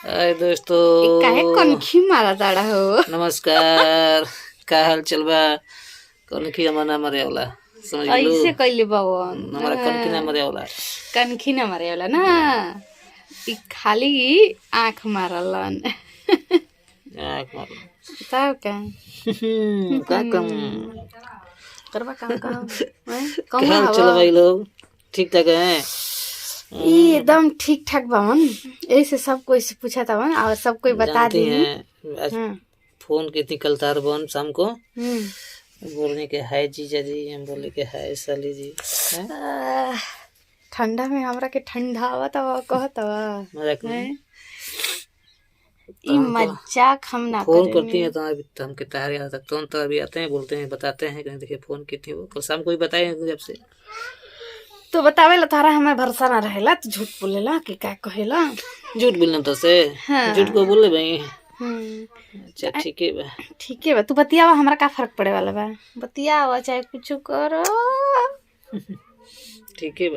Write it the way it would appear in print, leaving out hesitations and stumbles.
हाय दोस्तों, काहे कनखी मारा ताड़ा हो। नमस्कार। का हाल चल बा? कनखी हमारा मरे वाला समझ गेलू। ऐसे कैले बावन हमारा कनखी ना मरे वाला। कनखी न मारे वाला ना, ई खाली आँख मारलन। आँख मार तब का का कम करबा काम काम का हाल चल भाई लोग? ठीक ठाक है? ई एकदम ठीक ठाक बावन। ऐसे सब कोई से पूछा था और सब कोई बता दी हैं आज फोन कितनी कलतार बन शाम को बोलने के हाय जीजा जी, हम बोले के हाय साली जी। ठंडा में हमरा के ठंडा आवत हवा कहत हवा मजाक में ई मजाक हम ना फोन करती हैं तो हम के तैयार आ सकते हैं, तो अभी आते हैं, बोलते हैं, बताते हैं कि देखिए फोन की थी वो कल शाम को ही बताए जब से। तो बतावे ला तारा हमें भरोसा ना रहेला, तो झूठ बोलेला कि का कहेला। झूठ बोलना तो से झूठ को बोले भाई। अच्छा ठीक है बा, ठीक है बा, तू बतियावा, हमरा का फर्क पड़े वाला बा। बतियावा चाहे कुछ करो। ठीक है बा।